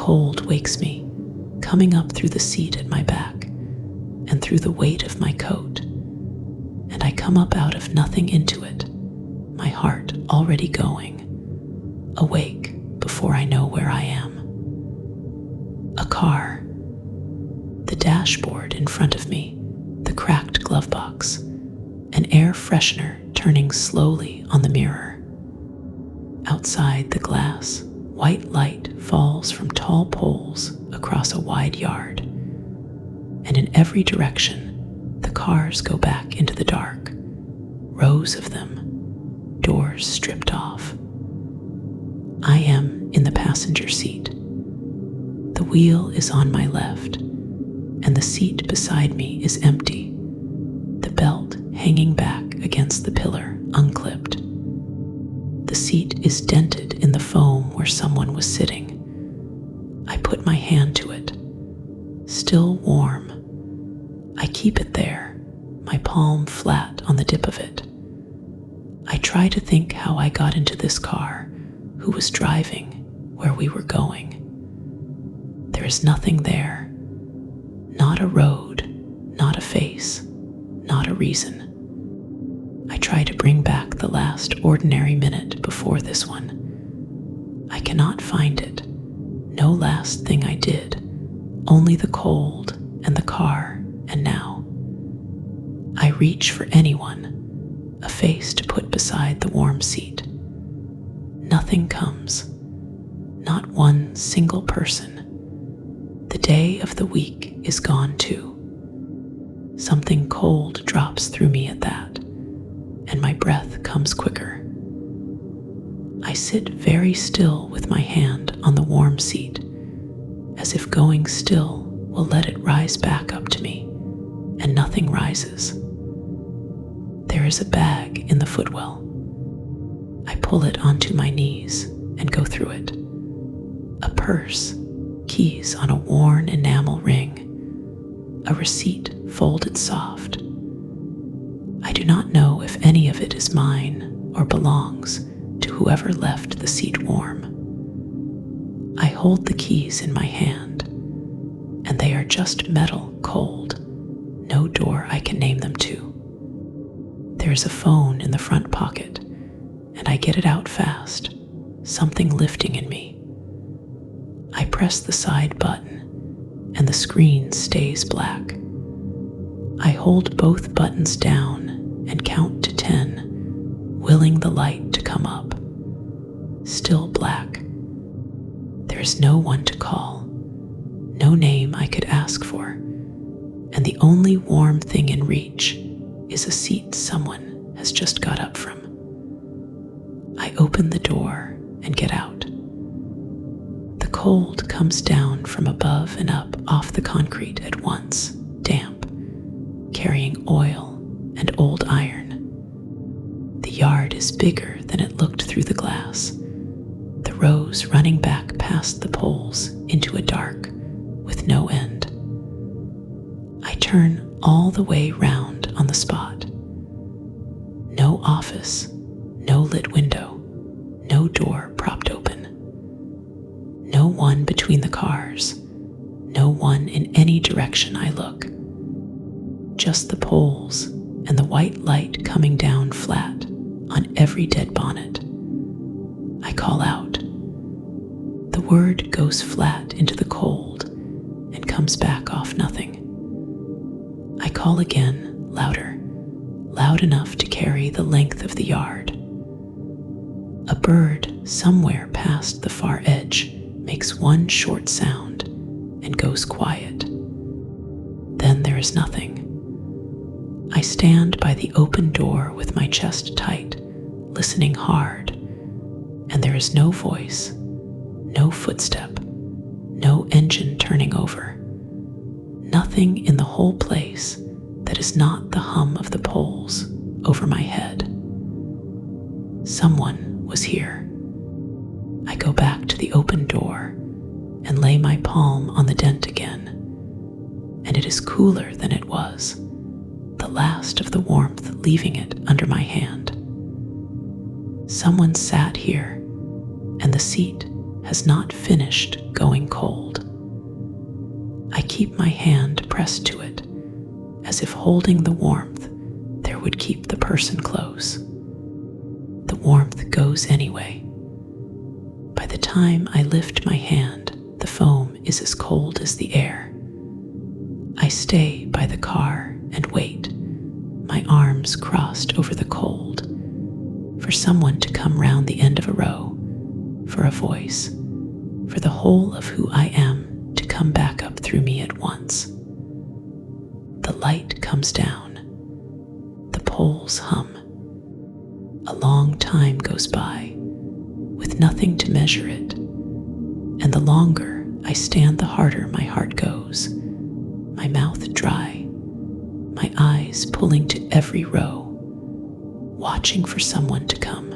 cold wakes me, coming up through the seat at my back and through the weight of my coat, and I come up out of nothing into it, my heart already going, awake before I know where I am. A car, the dashboard in front of me, the cracked glove box, an air freshener turning slowly on the mirror. Outside the glass, white light falls from tall poles across a wide yard, and in every direction, the cars go back into the dark, rows of them, doors stripped off. I am in the passenger seat. The wheel is on my left, and the seat beside me is empty, the belt hanging back against the pillar, unclipped. The seat is dented in the foam where someone was sitting. I put my hand to it. Still warm. I keep it there, my palm flat on the dip of it. I try to think how I got into this car, who was driving, where we were going. There is nothing there. Not a road, not a face, not a reason. I try to bring back the last ordinary minute before this one. I cannot find it. No last thing I did, only the cold and the car and now. I reach for anyone, a face to put beside the warm seat. Nothing comes. Not one single person. The day of the week is gone too. Something cold drops through me at that, and my breath comes quicker. I sit very still with my hand on the warm seat, as if going still will let it rise back up to me, and nothing rises. There is a bag in the footwell. I pull it onto my knees and go through it. A purse, keys on a worn enamel ring, a receipt folded soft. I do not know if any of it is mine or belongs to whoever left the seat warm. I hold the keys in my hand, and they are just metal cold, no door I can name them to. There is a phone in the front pocket, and I get it out fast, something lifting in me. I press the side button, and the screen stays black. I hold both buttons down and count to 10, willing the light to come up. Still black. There is no one to call, no name I could ask for, and the only warm thing in reach is a seat someone has just got up from. I open the door and get out. The cold comes down from above and up off the concrete at once, damp, carrying oil and old iron. The yard is bigger than it looked through the glass, the rows running back past the poles into a dark with no end. I turn all the way round on the spot. No office, no lit window, no door propped open. No one between the cars, no one in any direction I look. Just the poles and the white light coming down flat on every dead bonnet. I call out. The word goes flat into the cold and comes back off nothing. I call again, louder, loud enough to carry the length of the yard. A bird somewhere past the far edge makes one short sound and goes quiet. Then there is nothing. I stand by the open door with my chest tight, listening hard, and there is no voice, no footstep, no engine turning over. Nothing in the whole place that is not the hum of the poles over my head. Someone was here. I go back to the open door and lay my palm on the dent again, and it is cooler than it was, the last of the warmth leaving it under my hand. Someone sat here, and the seat has not finished going cold. I keep my hand pressed to it, as if holding the warmth there would keep the person close. The warmth goes anyway. By the time I lift my hand, the foam is as cold as the air. I stay by the car and wait, my arms crossed over the cold, for someone to come round the end of a row, for a voice, for the whole of who I am to come back up through me at once. The light comes down. The poles hum. A long time goes by, with nothing to measure it, and the longer I stand, the harder my heart goes, my mouth dry, my eyes pulling to every row, watching for someone to come.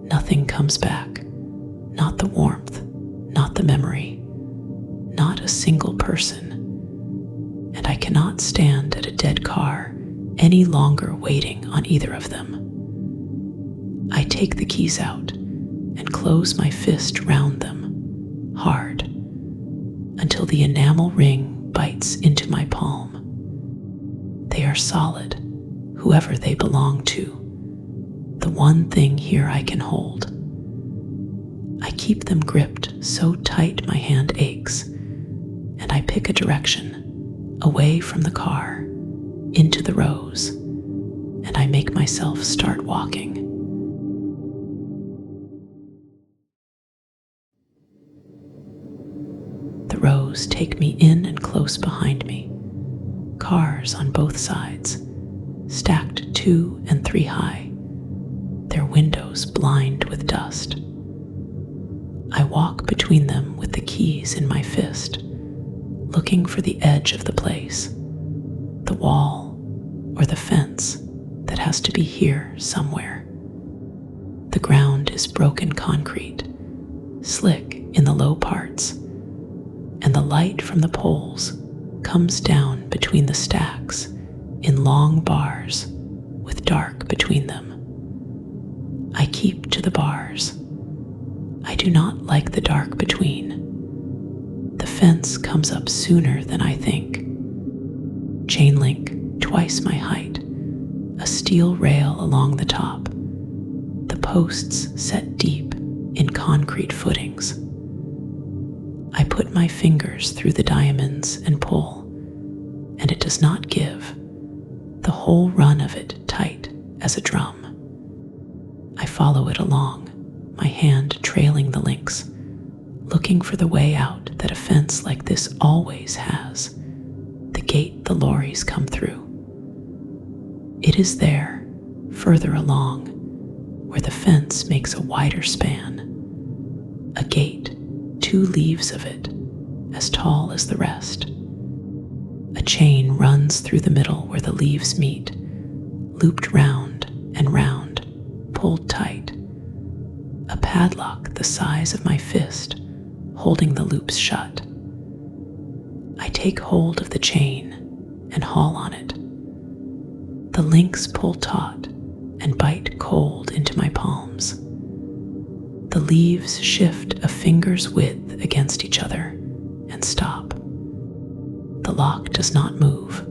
Nothing comes back, not the warmth, not the memory, not a single person, and I cannot stand at a dead car any longer waiting on either of them. I take the keys out and close my fist round them, hard, until the enamel ring bites into my palm. They are solid, whoever they belong to, the one thing here I can hold. I keep them gripped so tight my hand aches, and I pick a direction, away from the car, into the rows, and I make myself start walking. The rows take me in and close behind me, cars on both sides, stacked 2 and 3 high, their windows blind with dust. I walk between them with the keys in my fist, looking for the edge of the place, the wall or the fence that has to be here somewhere. The ground is broken concrete, slick in the low parts, and the light from the poles comes down between the stacks in long bars with dark between them. I keep to the bars. I do not like the dark between. The fence comes up sooner than I think. Chain link twice my height, a steel rail along the top, the posts set deep in concrete footings. I put my fingers through the diamonds and pull, and it does not give, the whole run of it tight as a drum. I follow it along, my hand trailing the links, looking for the way out that a fence like this always has, the gate the lorries come through. It is there, further along, where the fence makes a wider span, a gate, 2 leaves of it, as tall as the rest. A chain runs through the middle where the leaves meet, looped round and round, pulled tight. A padlock the size of my fist, holding the loops shut. I take hold of the chain and haul on it. The links pull taut and bite cold into my palms. The leaves shift a finger's width against each other and stop. The lock does not move.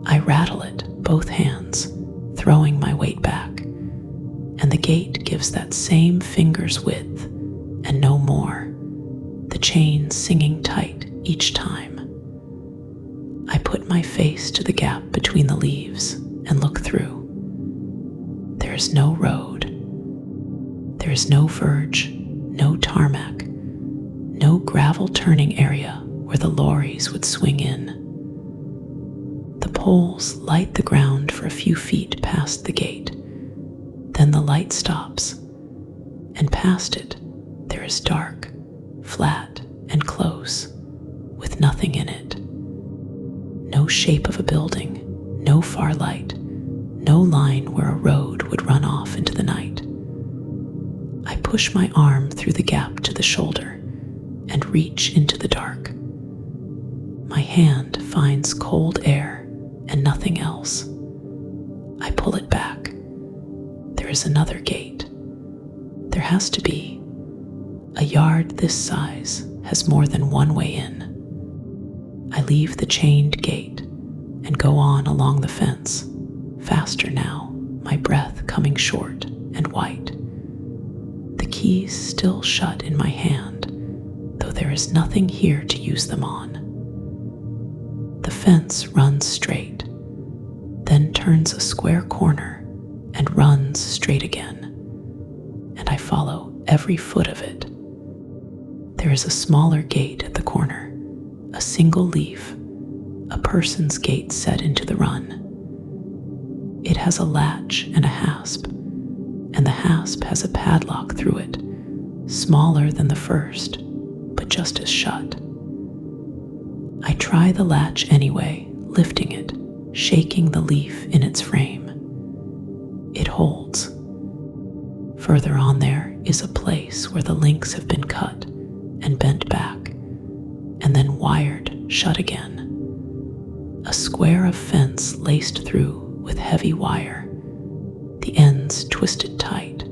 I rattle it, both hands, throwing my weight back, and the gate gives that same finger's width and no more, the chain singing tight each time. I put my face to the gap between the leaves and look through. There is no road. There is no verge, no tarmac, no gravel turning area where the lorries would swing in. The poles light the ground for a few feet past the gate. Then the light stops, and past it there is dark, flat, and close, with nothing in it. No shape of a building, no far light, no line where a road would run off into the night. I push my arm through the gap to the shoulder and reach into the dark. My hand finds cold air and nothing else. I pull it back. There is another gate. There has to be. A yard this size has more than one way in. I leave the chained gate and go on along the fence, faster now, my breath coming short and white. The keys still shut in my hand, though there is nothing here to use them on. The fence runs straight, then turns a square corner and runs straight again, and I follow every foot of it. There is a smaller gate at the corner, a single leaf, a person's gate set into the run. It has a latch and a hasp, and the hasp has a padlock through it, smaller than the first, but just as shut. I try the latch anyway, lifting it, shaking the leaf in its frame. It holds. Further on there is a place where the links have been cut and bent back, and then wired shut again. A square of fence laced through with heavy wire, the ends twisted tight.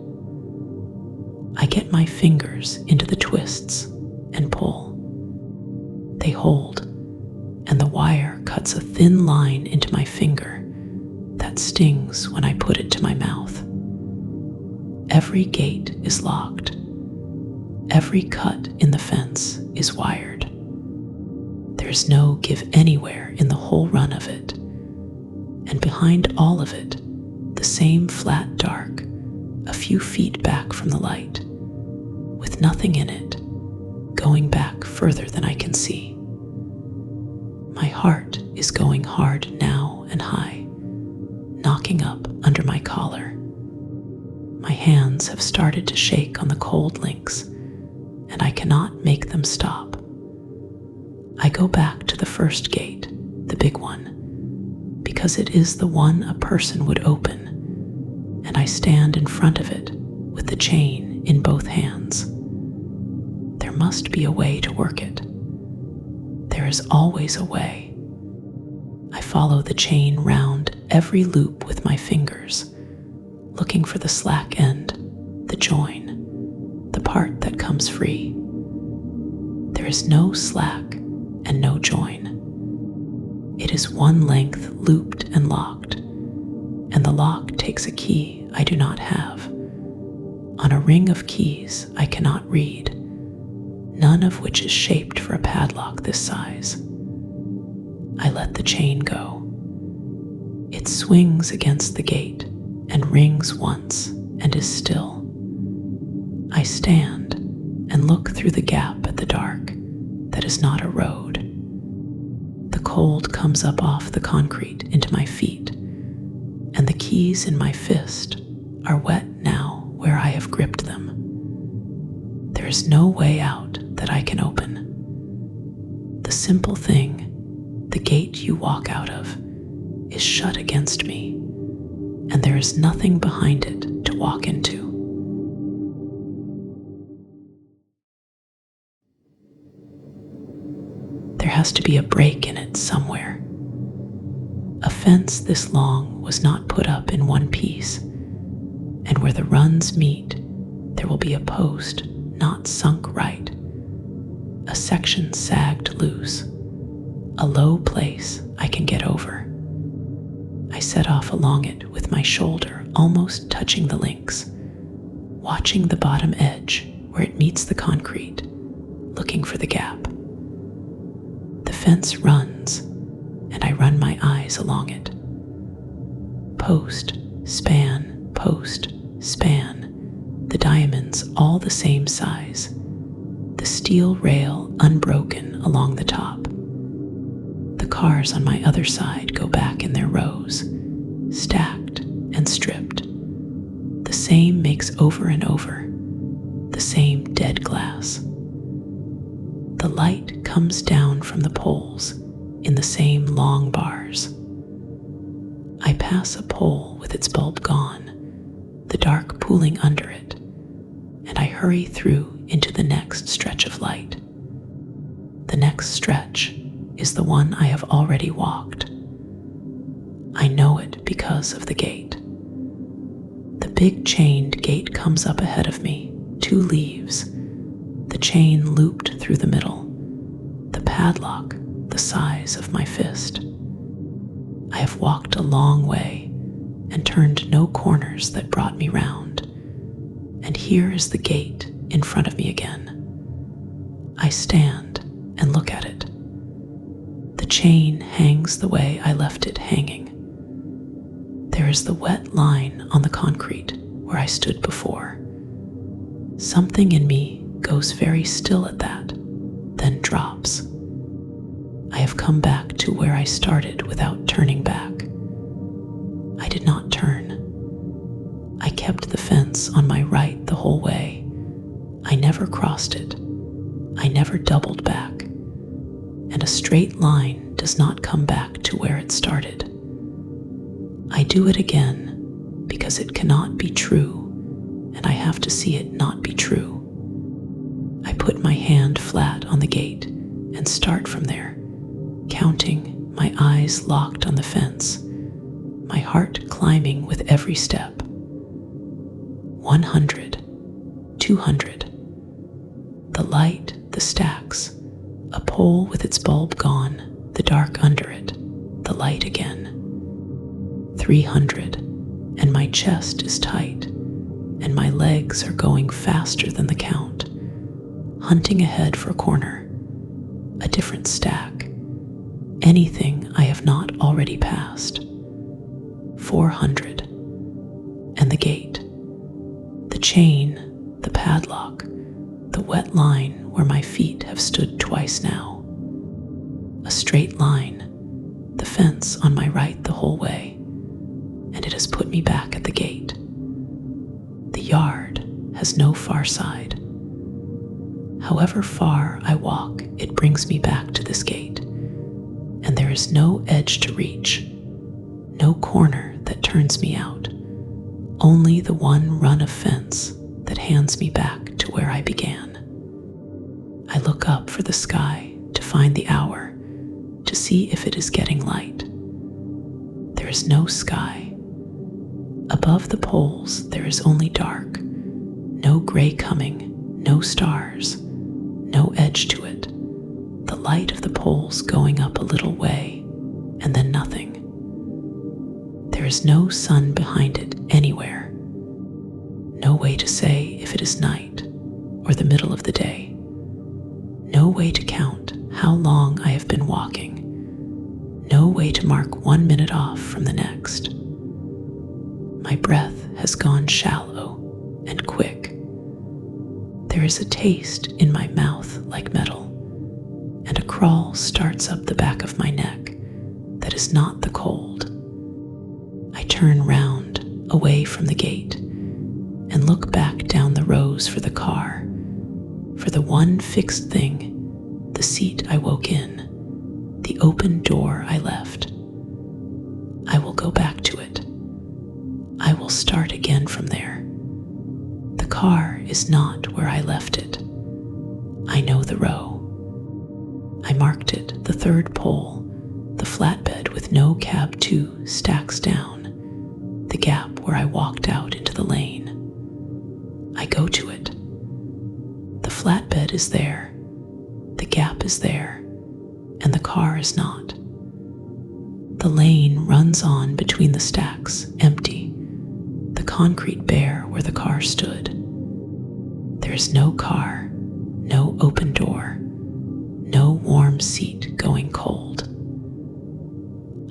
I get my fingers into the twists and pull. They hold, and the wire cuts a thin line into my finger that stings when I put it to my mouth. Every gate is locked. Every cut in the fence is wired. There's no give anywhere in the whole run of it. And behind all of it, the same flat dark, a few feet back from the light, with nothing in it, going back further than I can see. My heart is going hard now and high, knocking up under my collar. My hands have started to shake on the cold links, and I cannot make them stop. I go back to the first gate, the big one, because it is the one a person would open, and I stand in front of it with the chain in both hands. There must be a way to work it. There is always a way. I follow the chain round every loop with my fingers, looking for the slack end, the join, the part that comes free. There is no slack and no join. It is one length looped and locked, and the lock takes a key I do not have. On a ring of keys I cannot read, none of which is shaped for a padlock this size. I let the chain go. It swings against the gate and rings once and is still. I stand and look through the gap at the dark that is not a road. The cold comes up off the concrete into my feet, and the keys in my fist are wet now where I have gripped them. There is no way out that I can open. The simple thing, the gate you walk out of, is shut against me, and there is nothing behind it to walk into. There has to be a break in it somewhere. A fence this long was not put up in one piece, and where the runs meet, there will be a post not sunk right, a section sagged loose, a low place I can get over. I set off along it with my shoulder almost touching the links, watching the bottom edge where it meets the concrete, looking for the gap. The fence runs, and I run my eyes along it. Post, span, the diamonds all the same size, the steel rail unbroken along the top. The cars on my other side go back in their rows, stacked and stripped. The same makes over and over, the same dead glass. The light comes down from the poles in the same long bars. I pass a pole with its bulb gone, the dark pooling under it, and I hurry through into the next stretch of light. The next stretch is the one I have already walked. I know it because of the gate. The big chained gate comes up ahead of me, 2 leaves, chain looped through the middle, the padlock the size of my fist. I have walked a long way and turned no corners that brought me round, and here is the gate in front of me again. I stand and look at it. The chain hangs the way I left it hanging. There is the wet line on the concrete where I stood before. Something in me goes very still at that, then drops. I have come back to where I started without turning back. I did not turn. I kept the fence on my right the whole way. I never crossed it. I never doubled back. And a straight line does not come back to where it started. I do it again because it cannot be true, and I have to see it not be true. I put my hand flat on the gate and start from there, counting, my eyes locked on the fence, my heart climbing with every step. 100, 200. The light, the stacks, a pole with its bulb gone, the dark under it, the light again. 300, and my chest is tight, and my legs are going faster than the count, hunting ahead for a corner, a different stack, anything I have not already passed. 400, and the gate, the chain, the padlock, the wet line where my feet have stood twice now. A straight line, the fence on my right the whole way, and it has put me back at the gate. The yard has no far side. However far I walk, it brings me back to this gate, and there is no edge to reach, no corner that turns me out, only the one run of fence that hands me back to where I began. I look up for the sky to find the hour, to see if it is getting light. There is no sky. Above the poles there is only dark, no gray coming, no stars, no edge to it, the light of the poles going up a little way, and then nothing. There is no sun behind it anywhere, no way to say if it is night or the middle of the day, no way to count how long I have been walking, no way to mark 1 minute off from the next. My breath has gone shallow and quick. There is a taste in my mouth like metal, and a crawl starts up the back of my neck that is not the cold. I turn round, away from the gate, and look back down the rows for the car, for the one fixed thing, the seat I woke in, the open door I left. I will go back to it. I will start again from there. The car is not where I left it. I know the row. I marked it, the third pole, the flatbed with no cab 2 stacks down, the gap where I walked out into the lane. I go to it. The flatbed is there, the gap is there, and the car is not. The lane runs on between the stacks, empty, the concrete bare where the car stood. There is no car, no open door, no warm seat going cold.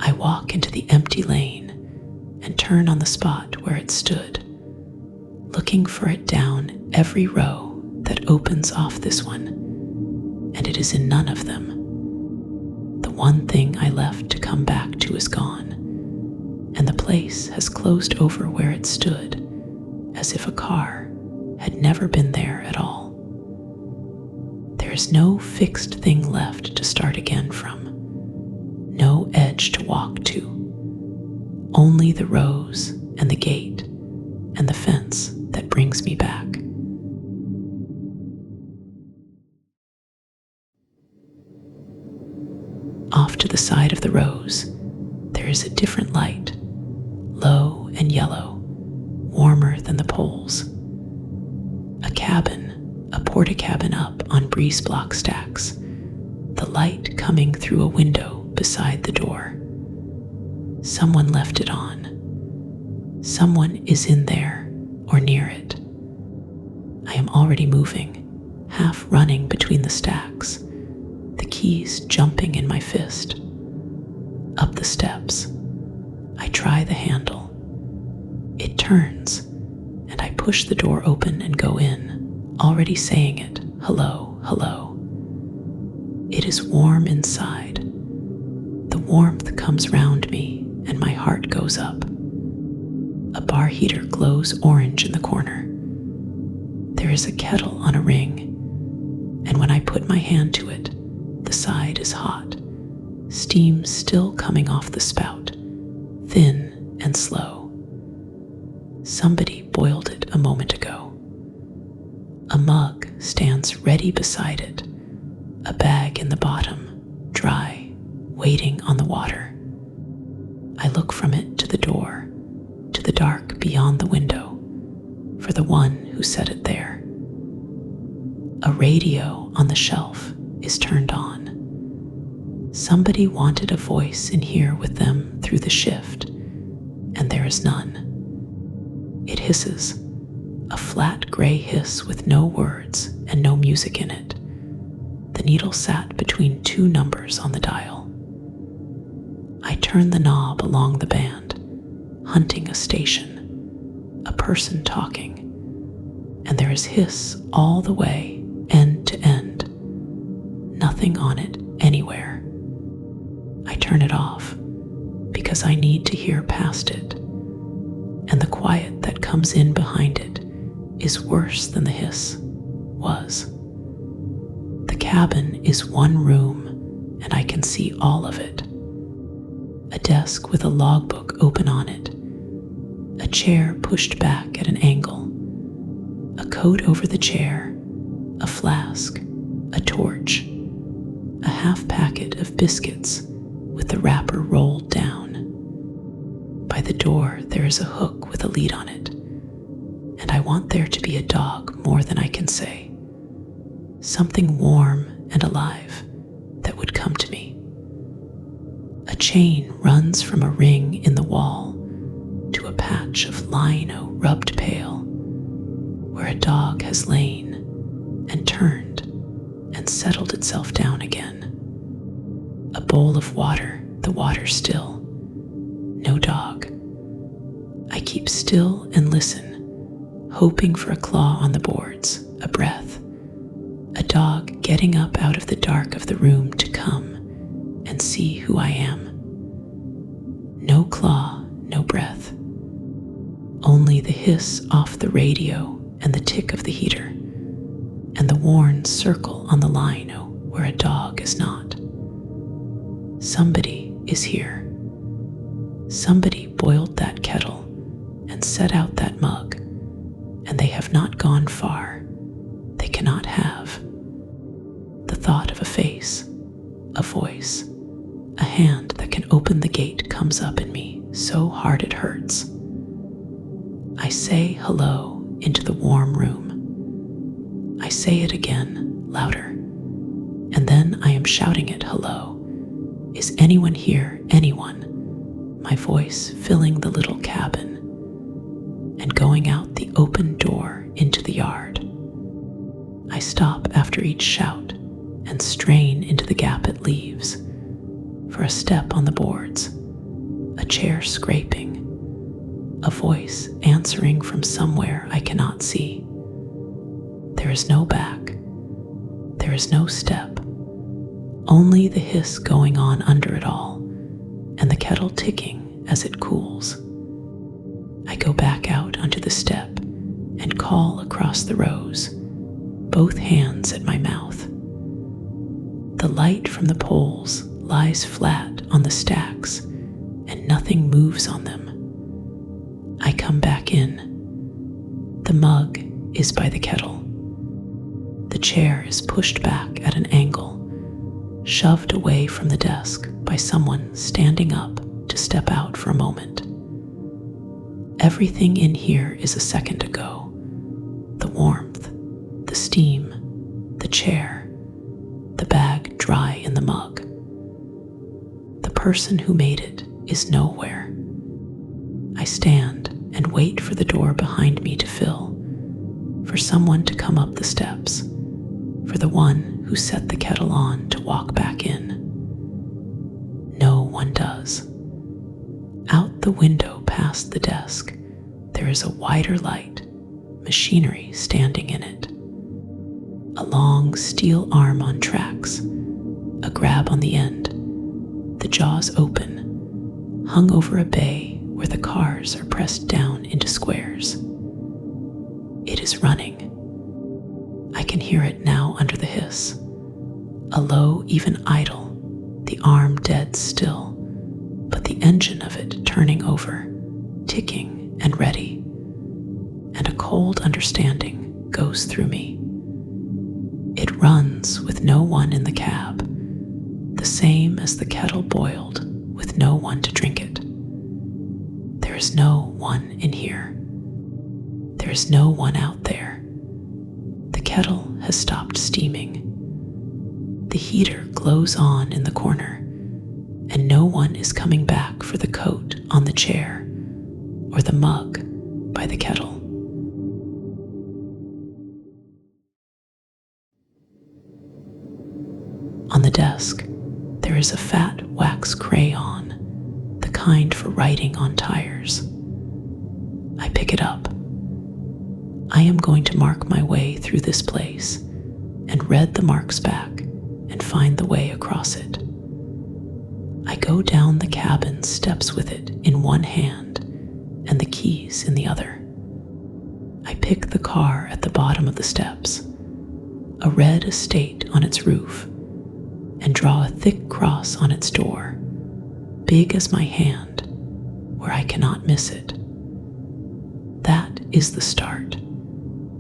I walk into the empty lane and turn on the spot where it stood, looking for it down every row that opens off this one, and it is in none of them. The one thing I left to come back to is gone, and the place has closed over where it stood, as if a car had never been there at all. There is no fixed thing left to start again from, no edge to walk to, only the rows and the gate and the fence that brings me back. Off to the side of the rows, there is a different light, low and yellow, warmer than the poles. A cabin, a porch Portakabin up on breeze block stacks, the light coming through a window beside the door. Someone left it on. Someone is in there or near it. I am already moving, half running between the stacks, the keys jumping in my fist. Up the steps, I try the handle. It turns, and I push the door open and go in, already saying it, hello, hello. It is warm inside. The warmth comes round me, and my heart goes up. A bar heater glows orange in the corner. There is a kettle on a ring, and when I put my hand to it, the side is hot, steam still coming off the spout, thin and slow. Somebody boiled it a moment ago. A mug stands ready beside it, a bag in the bottom, dry, waiting on the water. I look from it to the door, to the dark beyond the window, for the one who set it there. A radio on the shelf is turned on. Somebody wanted a voice in here with them through the shift, and there is none. It hisses, a flat gray hiss with no words and no music in it. The needle sat between two numbers on the dial. I turn the knob along the band, hunting a station, a person talking, and there is hiss all the way, end to end. Nothing on it anywhere. I turn it off because I need to hear past it, and the quiet that comes in behind it is worse than the hiss was. The cabin is one room, and I can see all of it. A desk with a logbook open on it, a chair pushed back at an angle, a coat over the chair, a flask, a torch, a half packet of biscuits with the wrapper rolled down. By the door there is a hook with a lead on it, and I want there to be a dog more than I can say. Something warm and alive that would come to me. A chain runs from a ring in the wall to a patch of lino rubbed pale, where a dog has lain and turned and settled itself down again. A bowl of water, the water still. No dog. I keep still and listen, hoping for a claw on the boards, a breath. A dog getting up out of the dark of the room to come and see who I am. No claw, no breath. Only the hiss off the radio and the tick of the heater, and the worn circle on the lino where a dog is not. Somebody is here. Somebody boiled that kettle and set out that mug, and they have not gone far. They cannot have. The thought of a face, a voice, a hand that can open the gate comes up in me so hard it hurts. I say hello into the warm room. I say it again, louder, and then I am shouting it hello. Is anyone here, anyone? My voice filling the little cabin and going out the open door into the yard. I stop after each shout and strain into the gap it leaves for a step on the boards, a chair scraping, a voice answering from somewhere I cannot see. There is no back. There is no step. Only the hiss going on under it all, and the kettle ticking as it cools. I go back out onto the step and call across the rows, both hands at my mouth. The light from the poles lies flat on the stacks, and nothing moves on them. I come back in. The mug is by the kettle. The chair is pushed back at an angle, shoved away from the desk by someone standing up to step out for a moment. Everything in here is a second ago. The warmth, the steam, chair, the bag dry in the mug. The person who made it is nowhere. I stand and wait for the door behind me to fill, for someone to come up the steps, for the one who set the kettle on to walk back in. No one does. Out the window past the desk, there is a wider light, machinery standing in it. A long steel arm on tracks, a grab on the end, the jaws open, hung over a bay where the cars are pressed down into squares. It is running. I can hear it now under the hiss. A low, even idle, the arm dead still, but the engine of it turning over, ticking and ready. And a cold understanding goes through me. It runs with no one in the cab, the same as the kettle boiled with no one to drink it. There is no one in here. There is no one out there. The kettle has stopped steaming. The heater glows on in the corner, and no one is coming back for the coat on the chair or the mug by the kettle. On the desk, there is a fat wax crayon, the kind for writing on tires. I pick it up. I am going to mark my way through this place and read the marks back and find the way across it. I go down the cabin steps with it in one hand and the keys in the other. I pick the car at the bottom of the steps, a red estate on its roof, and draw a thick cross on its door, big as my hand, where I cannot miss it. That is the start,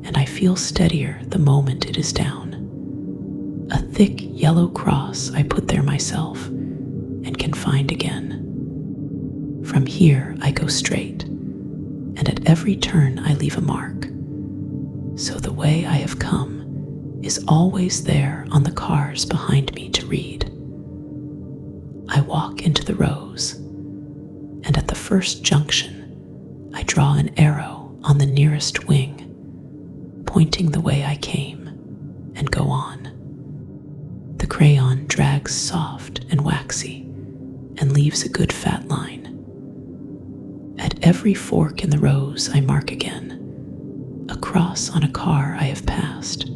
and I feel steadier the moment it is down. A thick yellow cross I put there myself and can find again. From here I go straight, and at every turn I leave a mark. So the way I have come is always there on the cars behind me to read. I walk into the rows, and at the first junction, I draw an arrow on the nearest wing, pointing the way I came, and go on. The crayon drags soft and waxy, and leaves a good fat line. At every fork in the rows I mark again, a cross on a car I have passed,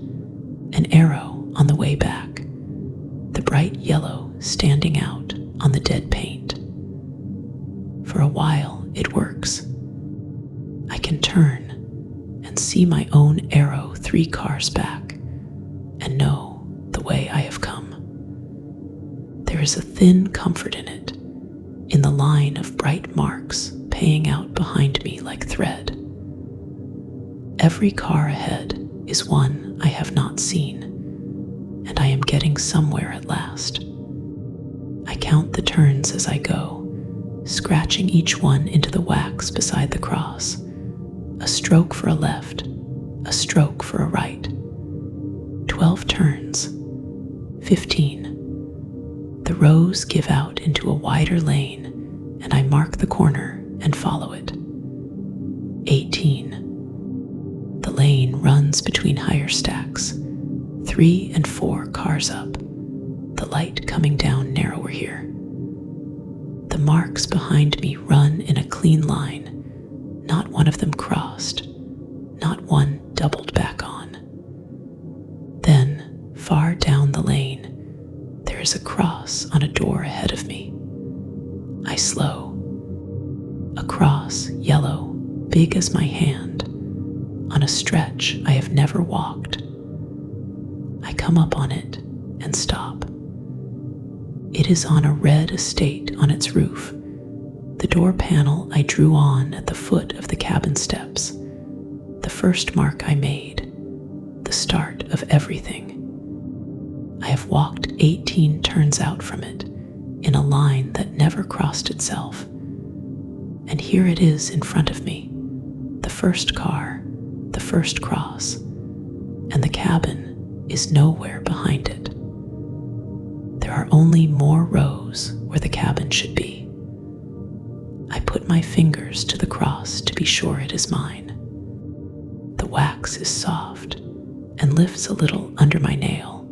an arrow on the way back, the bright yellow standing out on the dead paint. For a while it works. I can turn and see my own arrow 3 cars back and know the way I have come. There is a thin comfort in it, in the line of bright marks paying out behind me like thread. Every car ahead is one I have not seen, and I am getting somewhere at last. I count the turns as I go, scratching each one into the wax beside the cross. A stroke for a left, a stroke for a right. 12 turns, 15. The rows give out into a wider lane, and I mark the corner and follow it. 18. The lane runs between higher stacks, 3 and 4 cars up, the light coming down narrower here. The marks behind me run in a clean line, not one of them crossed, not one doubled back on. Then, far down the lane, there is a cross on a door ahead of me. I slow. A cross, yellow, big as my hand, on a stretch I have never walked. I come up on it and stop. It is on a red estate on its roof, the door panel I drew on at the foot of the cabin steps, the first mark I made, the start of everything. I have walked 18 turns out from it, in a line that never crossed itself. And here it is in front of me, the first car, the first cross, and the cabin is nowhere behind it. There are only more rows where the cabin should be. I put my fingers to the cross to be sure it is mine. The wax is soft and lifts a little under my nail,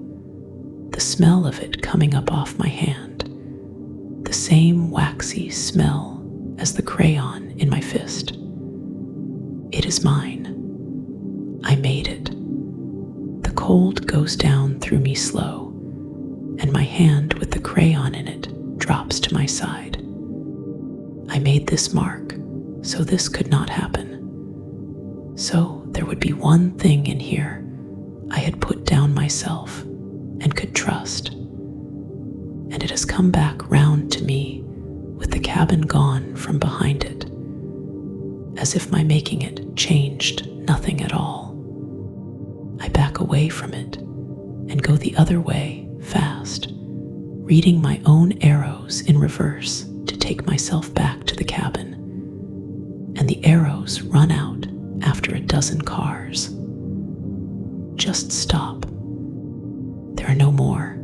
the smell of it coming up off my hand, the same waxy smell as the crayon in my fist. It is mine. I made it. The cold goes down through me slow, and my hand with the crayon in it drops to my side. I made this mark, so this could not happen. So there would be one thing in here I had put down myself and could trust. And it has come back round to me with the cabin gone from behind it, as if my making it changed nothing at all. I back away from it and go the other way fast, reading my own arrows in reverse to take myself back to the cabin, and the arrows run out after a dozen cars. Just stop. There are no more,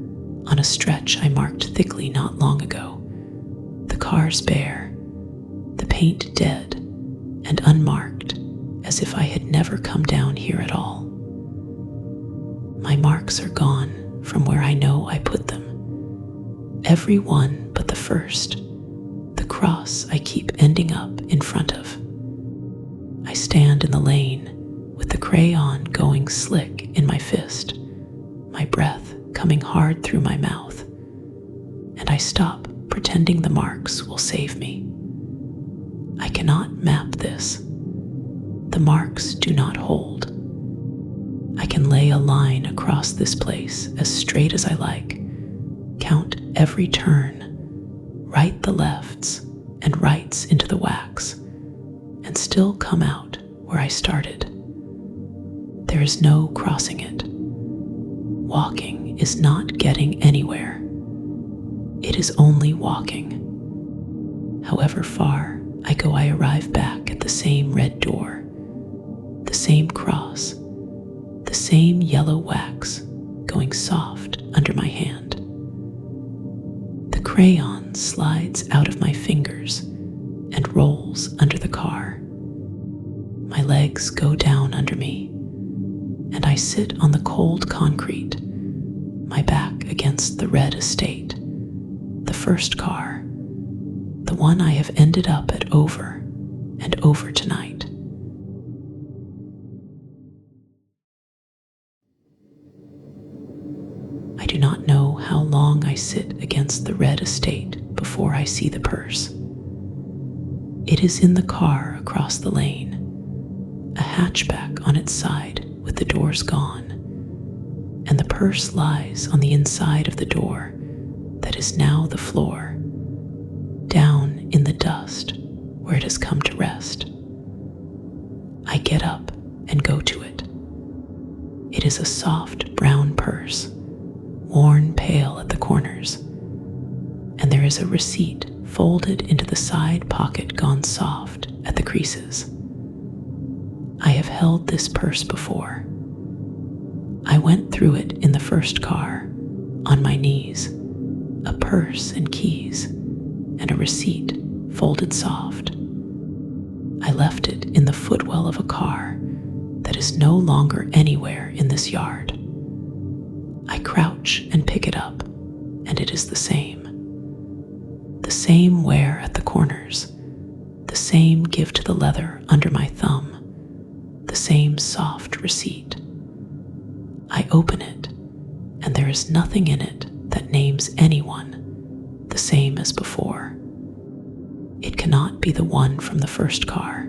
on a stretch I marked thickly not long ago. The cars bare, the paint dead and unmarked, as if I had never come down here at all. My marks are gone from where I know I put them. Every one but the first, the cross I keep ending up in front of. I stand in the lane with the crayon going slick in my fist, my breath coming hard through my mouth, and I stop pretending the marks will save me. I cannot map this. The marks do not hold. I can lay a line across this place as straight as I like, count every turn, write the lefts and rights into the wax, and still come out where I started. There is no crossing it. Walking is not getting anywhere. It is only walking. However far I go, I arrive back at the same red door, the same cross, the same yellow wax going soft under my hand. The crayon slides out of my fingers and rolls under the car. My legs go down under me, and I sit on the cold concrete, my back against the red estate, the first car, the one I have ended up at over and over tonight. I do not know how long I sit against the red estate before I see the purse. It is in the car across the lane, a hatchback on its side with the doors gone, and the purse lies on the inside of the door that is now the floor, down in the dust where it has come to rest. I get up and go to it. It is a soft brown purse, worn pale at the corners, and there is a receipt folded into the side pocket gone soft at the creases. I have held this purse before. I went through it in the first car, on my knees, a purse and keys, and a receipt folded soft. I left it in the footwell of a car that is no longer anywhere in this yard. I crouch and pick it up, and it is the same. The same wear at the corners, the same give to the leather under my thumb, the same soft receipt. I open it, and there is nothing in it that names anyone, the same as before. It cannot be the one from the first car.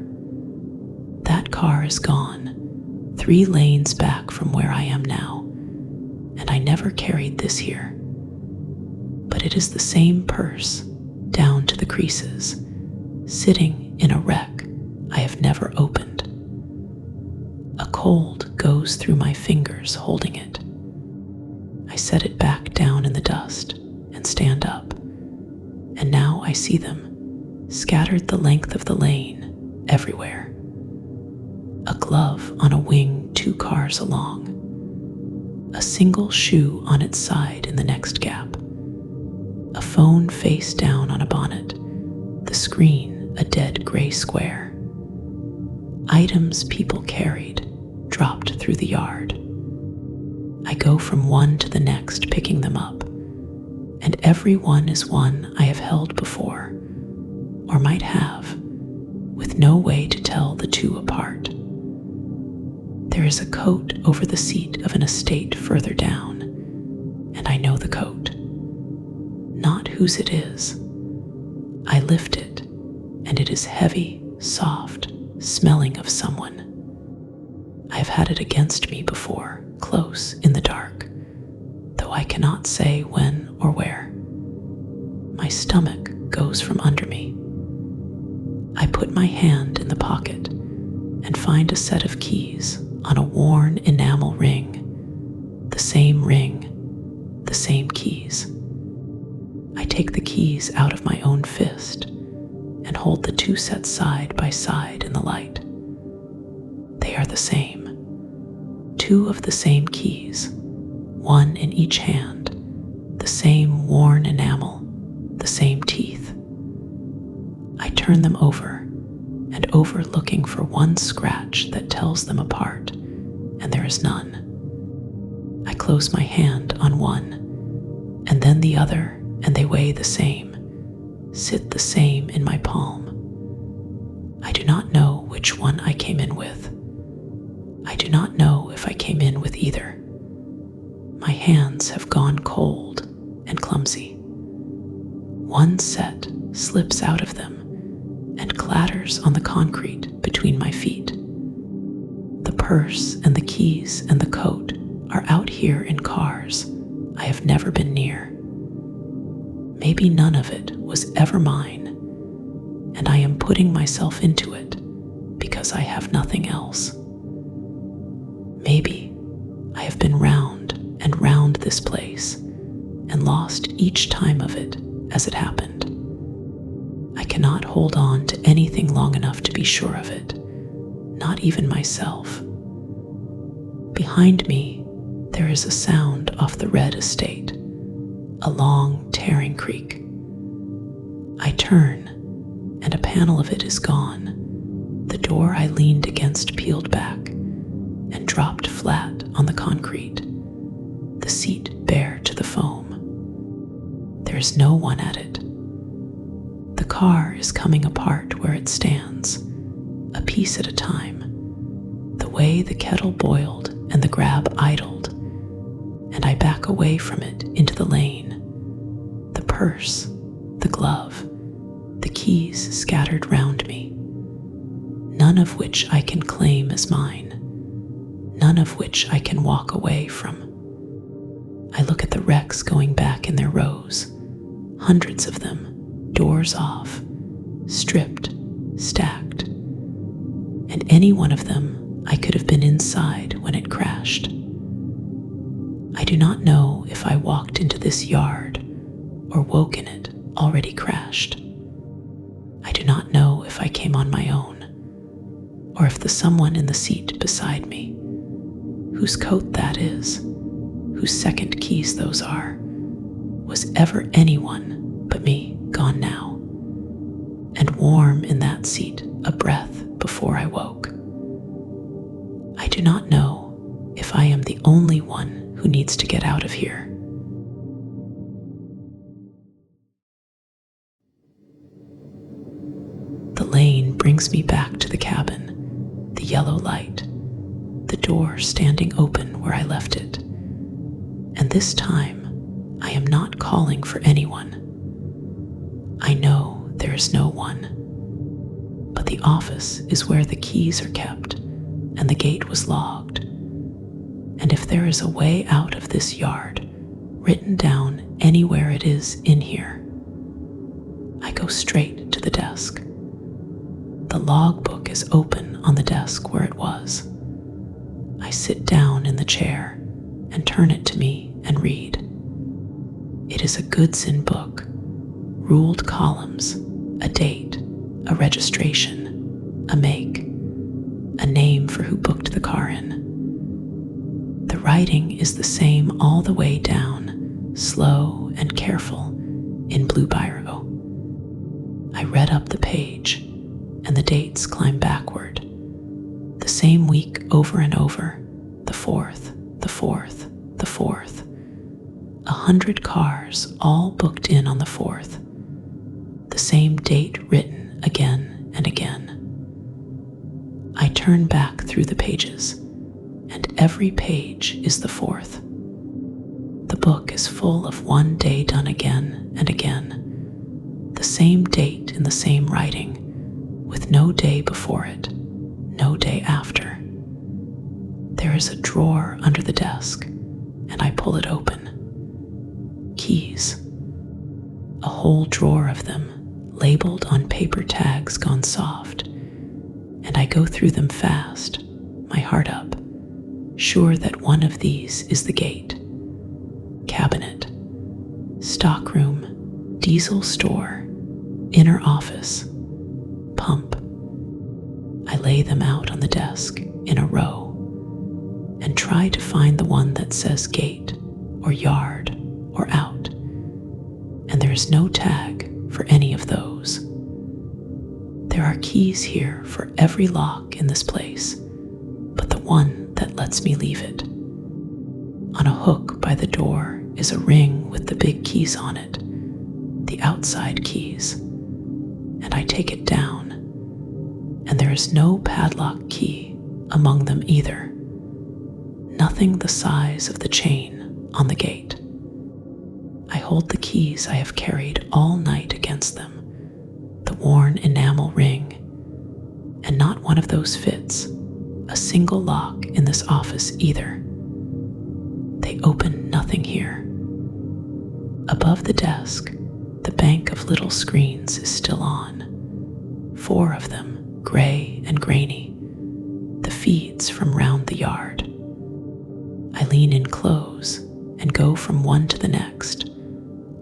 That car is gone, 3 lanes back from where I am now, and I never carried this here. But it is the same purse, down to the creases, sitting in a wreck I have never opened. A cold goes through my fingers holding it. I set it back down in the dust and stand up, and now I see them, scattered the length of the lane, everywhere. A glove on a wing 2 cars along. a single shoe on its side in the next gap, a phone face down on a bonnet, the screen a dead gray square. Items people carried, dropped through the yard. I go from one to the next, picking them up, and every one is one I have held before, or might have, with no way to tell the two apart. There is a coat over the seat of an estate further down, and I know the coat. Not whose it is. I lift it, and it is heavy, soft, smelling of someone. I have had it against me before, close in the dark, though I cannot say when or where. My stomach goes from under me. I put my hand in the pocket and find a set of keys on a worn enamel ring. The same ring, the same keys. I take the keys out of my own fist and hold the two sets side by side in the light. They are the same. Two of the same keys, one in each hand, the same worn enamel, the same teeth. I turn them over and over, looking for one scratch that tells them apart, and there is none. I close my hand on one, and then the other, and they weigh the same, sit the same in my palm. I do not know which one I came in with. I do not know if I came in with either. My hands have gone cold and clumsy. One set slips out of them and clatters on the concrete between my feet. The purse and the keys and the coat are out here in cars I have never been near. Maybe none of it was ever mine, and I am putting myself into it because I have nothing else. Maybe I have been round and round this place and lost each time of it as it happened. I cannot hold on to anything long enough to be sure of it, not even myself. Behind me, there is a sound off the red estate, a long, tearing creak. I turn, and a panel of it is gone. The door I leaned against peeled back and dropped flat on the concrete, the seat bare to the foam. There is no one at it. The car is coming apart where it stands, a piece at a time, the way the kettle boiled and the grab idled, and I back away from it into the lane. The purse, the glove, the keys scattered round me, none of which I can claim as mine, none of which I can walk away from. I look at the wrecks going back in their rows, hundreds of them, doors off, stripped, stacked, and any one of them I could have been inside when it crashed. I do not know if I walked into this yard or woke in it already crashed. I do not know if I came on my own, or if the someone in the seat beside me, whose coat that is, whose second keys those are, was ever anyone but me gone now, and warm in that seat, a breath before I woke. I do not know if I am the only one who needs to get out of here. The lane brings me back to the cabin, the yellow light, the door standing open where I left it. And this time, I am not calling for anyone. I know there is no one, but the office is where the keys are kept, and the gate was logged. And if there is a way out of this yard, written down anywhere it is in here, I go straight to the desk. The logbook is open on the desk where it was. I sit down in the chair and turn it to me and read. It is a Goodson book, ruled columns, a date, a registration, a make, a name for who booked the car in. The writing is the same all the way down, slow and careful, in blue biro. I read up the page, and the dates climb backward. The same week over and over, the 4th, the 4th, the 4th. 100 cars all booked in on the 4th. The same date written again and again. I turn back through the pages, and every page is the 4th. The book is full of one day done again and again. The same date in the same writing, with no day before it, no day after. There is a drawer under the desk, and I pull it open. Keys. A whole drawer of them, labeled on paper tags gone soft, and I go through them fast, my heart up, sure that one of these is the gate. Cabinet, stockroom, diesel store, inner office, pump. I lay them out on the desk in a row and try to find the one that says gate or yard or out, and there is no tag for any of those. There are keys here for every lock in this place, but the one that lets me leave it. On a hook by the door is a ring with the big keys on it, the outside keys, and I take it down, and there is no padlock key among them either. Nothing the size of the chain on the gate. I hold the keys I have carried all night against them, the worn enamel ring, and not one of those fits, a single lock in this office either. They open nothing here. Above the desk, the bank of little screens is still on, 4 of them, gray and grainy, the feeds from round the yard. I lean in close and go from one to the next,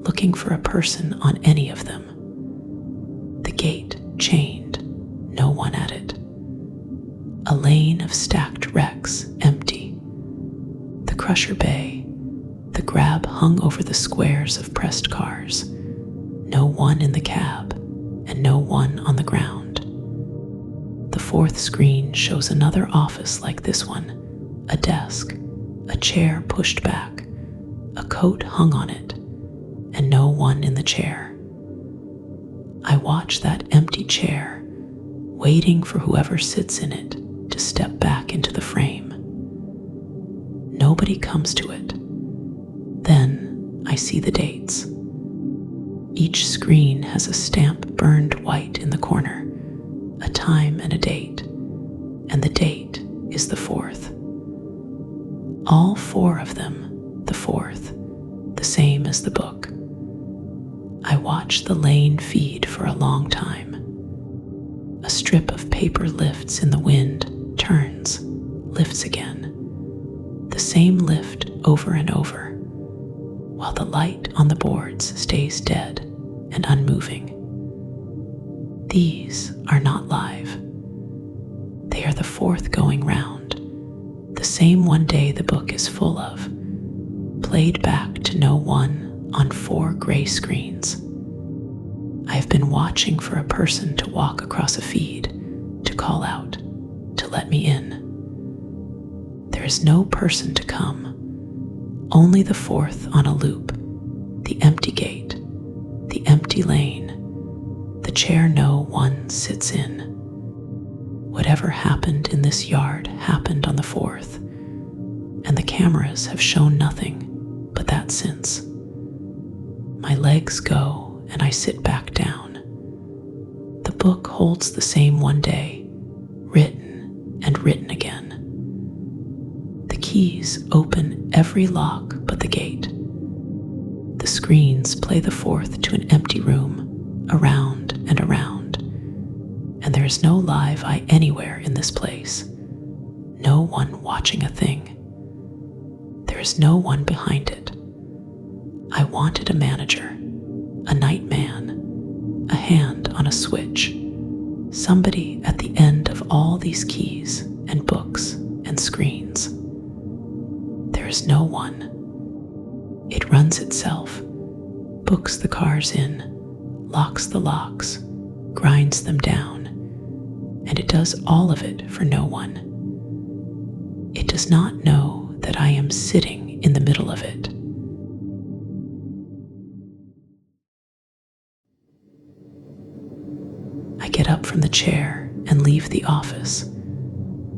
looking for a person on any of them. The gate chained, no one at it. A lane of stacked wrecks empty. The crusher bay, the grab hung over the squares of pressed cars. No one in the cab, and no one on the ground. The 4th screen shows another office like this one, a desk, a chair pushed back, a coat hung on it, and no one in the chair. I watch that empty chair, waiting for whoever sits in it to step back into the frame. Nobody comes to it. Then I see the dates. Each screen has a stamp burned white in the corner, a time and a date, and the date is the 4th. All 4 of them, the 4th, the same as the book. I watch the lane feed for a long time. A strip of paper lifts in the wind, turns, lifts again. The same lift over and over, while the light on the boards stays dead and unmoving. These are not live. They are the 4th going round, the same one day the book is full of, played back to no one on 4 gray screens. I have been watching for a person to walk across a feed, to call out, to let me in. There is no person to come, only the 4th on a loop, the empty gate, the empty lane, the chair no one sits in. Whatever happened in this yard happened on the 4th, and the cameras have shown nothing but that since. My legs go and I sit back down. The book holds the same one day, written and written again. The keys open every lock but the gate. The screens play the 4th to an empty room, around and around, and there is no live eye anywhere in this place, no one watching a thing. There is no one behind it. I wanted a manager, a night man, a hand on a switch, somebody at the end of all these keys and books and screens. is no one. It runs itself, books the cars in, locks the locks, grinds them down, and it does all of it for no one. It does not know that I am sitting in the middle of it. I get up from the chair and leave the office,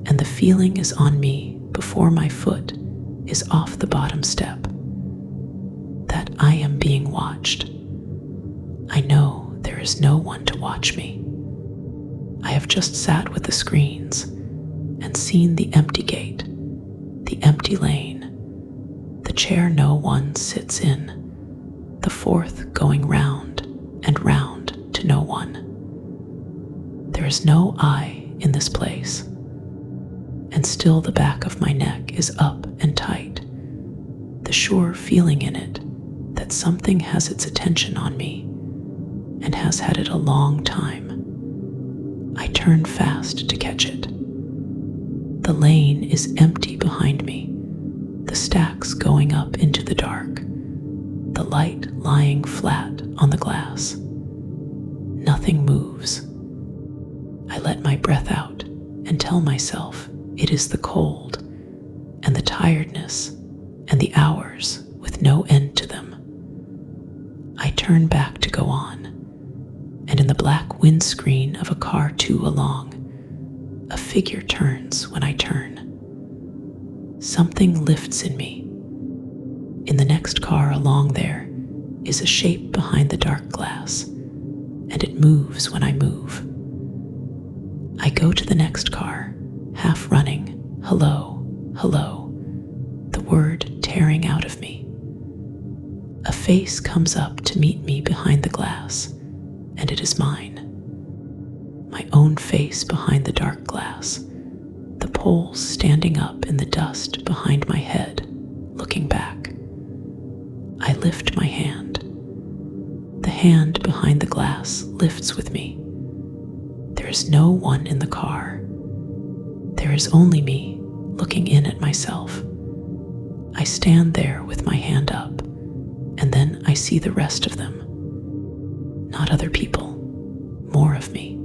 and the feeling is on me before my foot is off the bottom step, that I am being watched. I know there is no one to watch me. I have just sat with the screens and seen the empty gate, the empty lane, the chair no one sits in, the fourth going round and round to no one. There is no I in this place, and still the back of my neck is up and tight, the sure feeling in it that something has its attention on me and has had it a long time. I turn fast to catch it. The lane is empty behind me, the stacks going up into the dark, the light lying flat on the glass. Nothing moves. I let my breath out and tell myself it is the cold and the tiredness and the hours with no end to them. I turn back to go on, and in the black windscreen of a car two along, a figure turns when I turn. Something lifts in me. In the next car along there is a shape behind the dark glass, and it moves when I move. I go to the next car, half running, hello, hello, the word tearing out of me. A face comes up to meet me behind the glass, and it is mine. My own face behind the dark glass, the poles standing up in the dust behind my head, looking back. I lift my hand. The hand behind the glass lifts with me. There is no one in the car. There is only me looking in at myself. I stand there with my hand up, and then I see the rest of them. Not other people, more of me.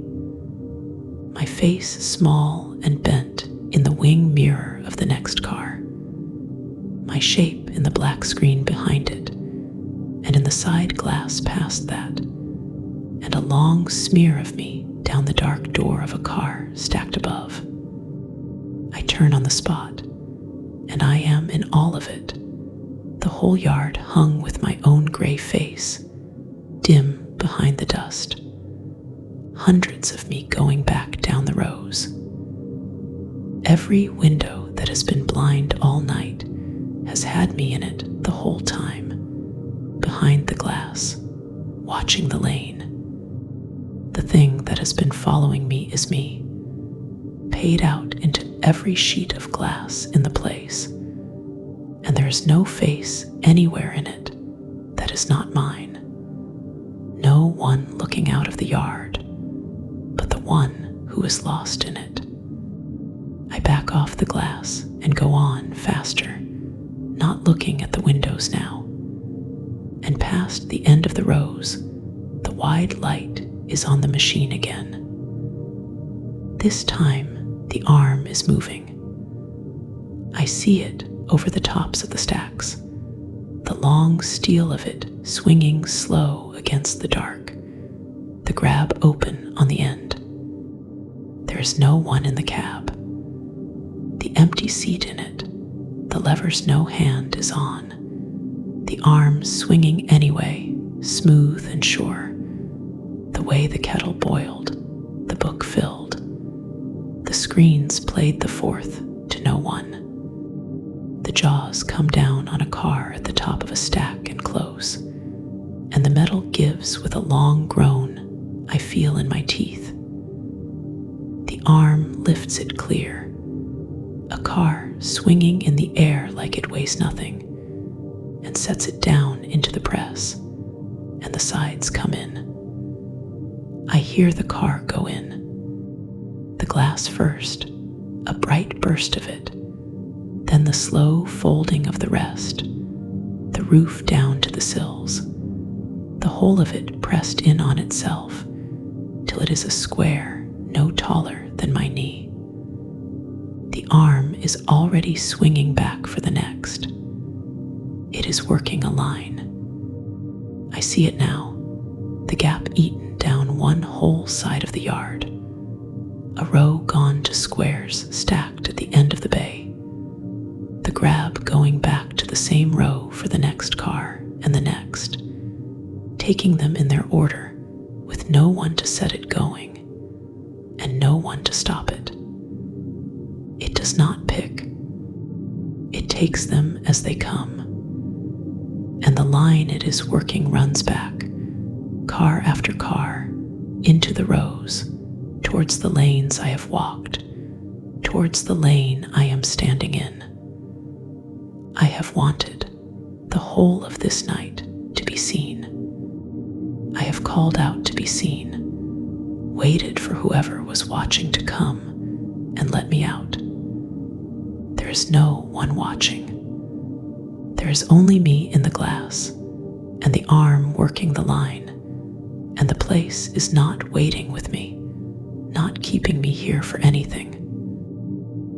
My face small and bent in the wing mirror of the next car. My shape in the black screen behind it, and in the side glass past that, and a long smear of me down the dark door of a car stacked above. I turn on the spot, and I am in all of it, the whole yard hung with my own gray face, dim behind the dust. Hundreds of me going back down the rows. Every window that has been blind all night has had me in it the whole time, behind the glass, watching the lane. The thing that has been following me is me, paid out into every sheet of glass in the place, and there is no face anywhere in it that is not mine. No one looking out of the yard, but the one who is lost in it. I back off the glass and go on faster, not looking at the windows now. And past the end of the rows, the wide light is on the machine again. This time, the arm is moving. I see it over the tops of the stacks, the long steel of it swinging slow against the dark, the grab open on the end. There is no one in the cab. The empty seat in it, the levers no hand is on, the arm swinging anyway, smooth and sure, the way the kettle boiled, the book filled. The screens played the fourth to no one. The jaws come down on a car at the top of a stack and close, and the metal gives with a long groan I feel in my teeth. The arm lifts it clear, a car swinging in the air like it weighs nothing, and sets it down into the press, and the sides come in. I hear the car go in. The glass first, a bright burst of it, Then the slow folding of the rest, the roof down to the sills, the whole of it pressed in on itself till it is a square no taller than my knee. The arm is already swinging back for the next. It is working a line. I see it now, the gap eaten down one whole side of the yard, a row gone to squares stacked at the end of the bay, the grab going back to the same row for the next car and the next, taking them in their order with no one to set it going and no one to stop it. It does not pick. It takes them as they come, and the line it is working runs back, car after car, into the rows, towards the lanes I have walked, towards the lane I am standing in. I have wanted the whole of this night to be seen. I have called out to be seen, waited for whoever was watching to come and let me out. There is no one watching. There is only me in the glass, and the arm working the line, and the place is not waiting with me, not keeping me here for anything.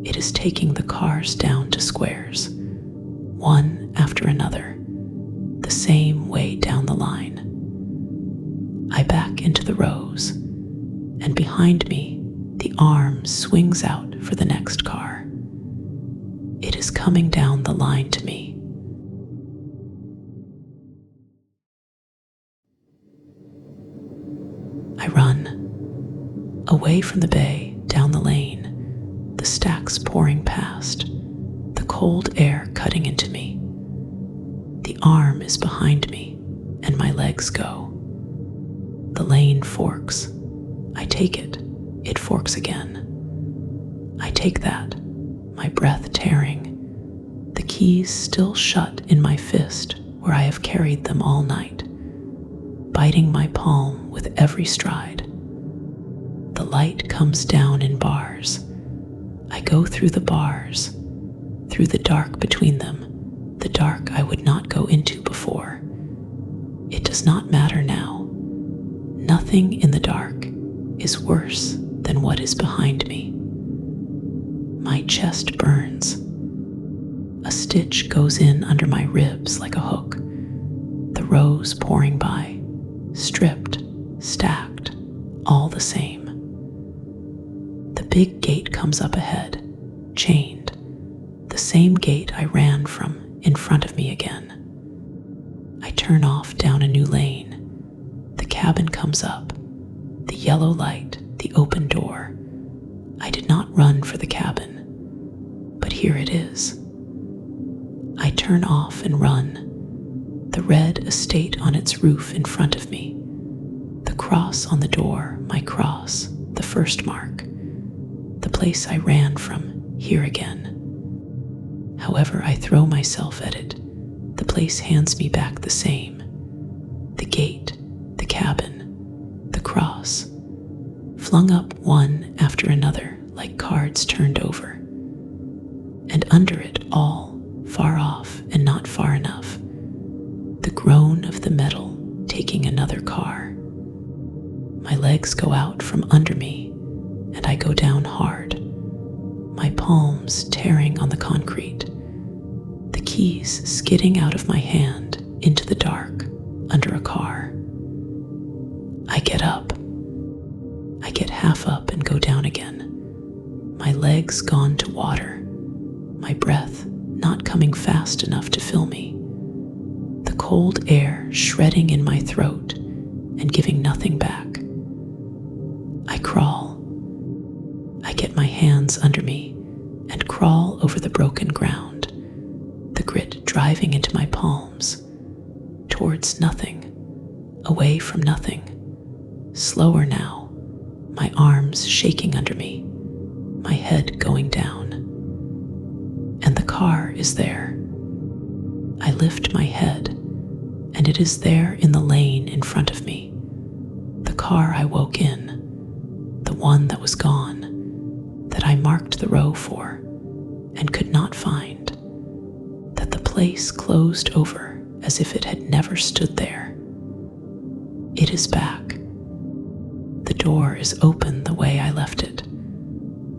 It is taking the cars down to squares, one after another, the same way down the line. I back into the rows, and behind me, the arm swings out for the next car. It is coming down the line to me. I run, away from the bay, down the lane, the stacks pouring past, the cold air cutting into me. The arm is behind me, and my legs go. The lane forks. I take it. It forks again. I take that, my breath tearing, the keys still shut in my fist where I have carried them all night, biting my palm with every stride. The light comes down in bars. I go through the bars, through the dark between them, the dark I would not go into before. It does not matter now. Nothing in the dark is worse than what is behind me. My chest burns. A stitch goes in under my ribs like a hook. The rows pouring by, stripped, stacked, all the same. The big gate comes up ahead, chained, the same gate I ran from in front of me again. I turn off down a new lane. The cabin comes up, the yellow light, the open door. I did not run for the cabin, but here it is. I turn off and run, the red estate on its roof in front of me, the cross on the door, my cross, the first mark, the place I ran from, here again. However I throw myself at it, the place hands me back the same. The gate, the cabin, the cross, flung up one after another like cards turned over. And under it all, far off and not far enough, the groan of the metal taking another car. My legs go out from under me, and I go down hard, my palms tearing on the concrete, the keys skidding out of my hand into the dark under a car. I get up. I get half up and go down again, my legs gone to water, my breath not coming fast enough to fill me, the cold air shredding in my throat and giving nothing back. I crawl. I get my hands under me and crawl over the broken ground, the grit driving into my palms, towards nothing, away from nothing, slower now, my arms shaking under me, my head going down. And the car is there. I lift my head, and it is there in the lane in front of me, the car I woke in, the one that was gone, that I marked the row for and could not find. place closed over as if it had never stood there. It is back. The door is open the way I left it.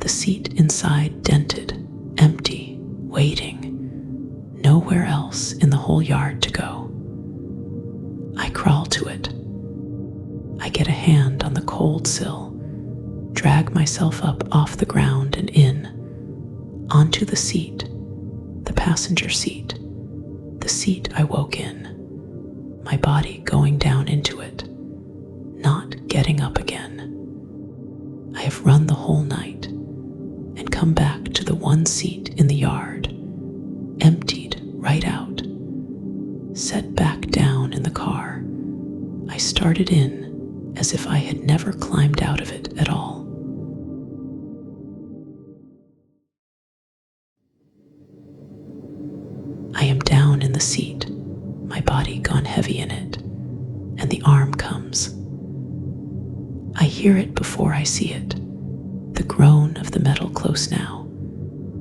The seat inside dented, empty, waiting. Nowhere else in the whole yard to go. I crawl to it. I get a hand on the cold sill, drag myself up off the ground and in, onto the seat, the passenger seat, the seat I woke in, my body going down into it, not getting up again. I have run the whole night and come back to the one seat in the yard, emptied right out, set back down in the car. I started in as if I had never climbed out of it at all. I am down in the seat, my body gone heavy in it, and the arm comes. I hear it before I see it, the groan of the metal close now,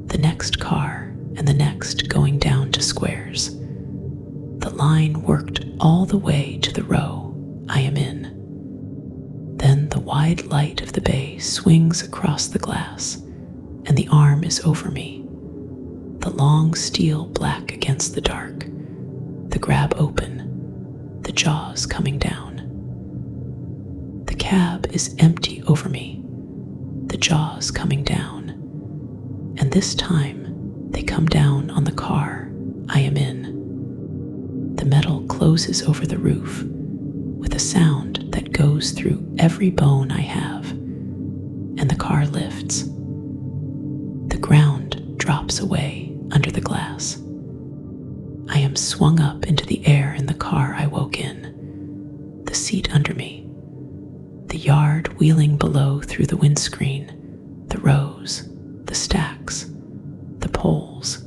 the next car and the next going down to squares. The line worked all the way to the row I am in. Then the wide light of the bay swings across the glass, and the arm is over me. The long steel black against the dark, the grab open, the jaws coming down. The cab is empty over me, the jaws coming down, and this time they come down on the car I am in. The metal closes over the roof with a sound that goes through every bone I have, and the car lifts. The ground drops away under the glass. I am swung up into the air in the car I woke in, the seat under me, the yard wheeling below through the windscreen, the rows, the stacks, the poles,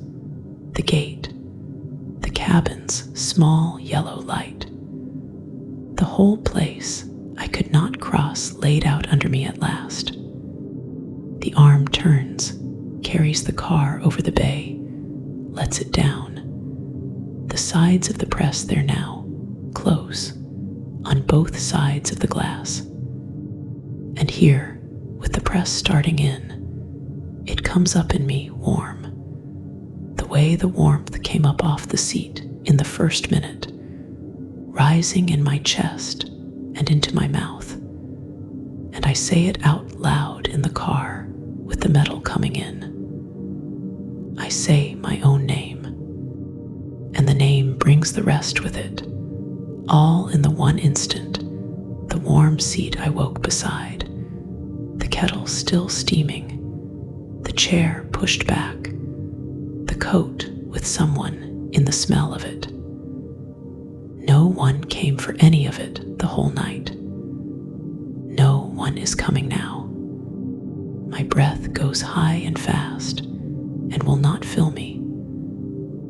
the gate, the cabin's small yellow light. The whole place I could not cross laid out under me at last. The arm turns, carries the car over the bay, lets it down. The sides of the press there now, close, on both sides of the glass. And here, with the press starting in, it comes up in me warm, the way the warmth came up off the seat in the first minute, rising in my chest and into my mouth, and I say it out loud in the car with the metal coming in. I say my own name, and the name brings the rest with it, all in the one instant, the warm seat I woke beside, the kettle still steaming, the chair pushed back, the coat with someone in the smell of it. No one came for any of it the whole night. No one is coming now. My breath goes high and fast and will not fill me.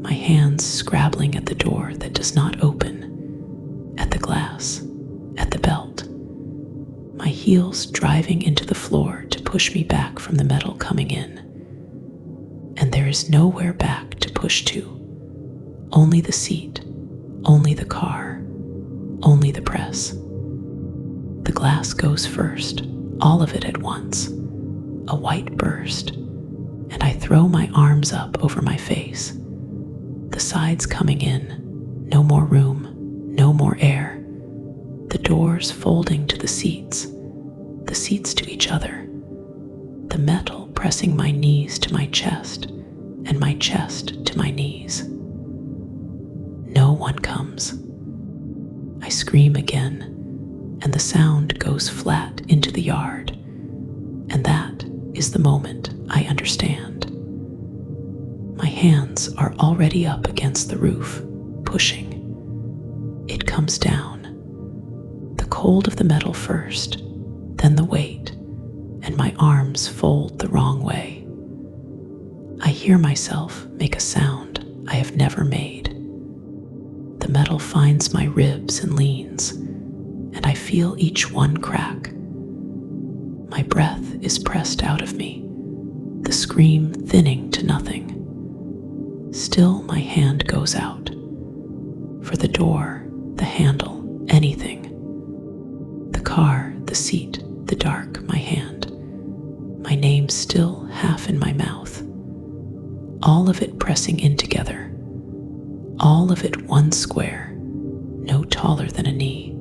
My hands scrabbling at the door that does not open, at the glass, at the belt. My heels driving into the floor to push me back from the metal coming in. And there is nowhere back to push to. Only the seat, only the car, only the press. The glass goes first, all of it at once, a white burst, and I throw my arms up over my face. The sides coming in, no more room, no more air. The doors folding to the seats to each other. The metal pressing my knees to my chest, and my chest to my knees. No one comes. I scream again, and the sound goes flat into the yard, and that is the moment I understand. My hands are already up against the roof, pushing. It comes down. The cold of the metal first, then the weight, and my arms fold the wrong way. I hear myself make a sound I have never made. The metal finds my ribs and leans, and I feel each one crack. My breath is pressed out of me, the scream thinning to nothing. Still, my hand goes out. For the door, the handle, anything. The car, the seat, the dark, my hand. My name still half in my mouth. All of it pressing in together. All of it one square, no taller than a knee.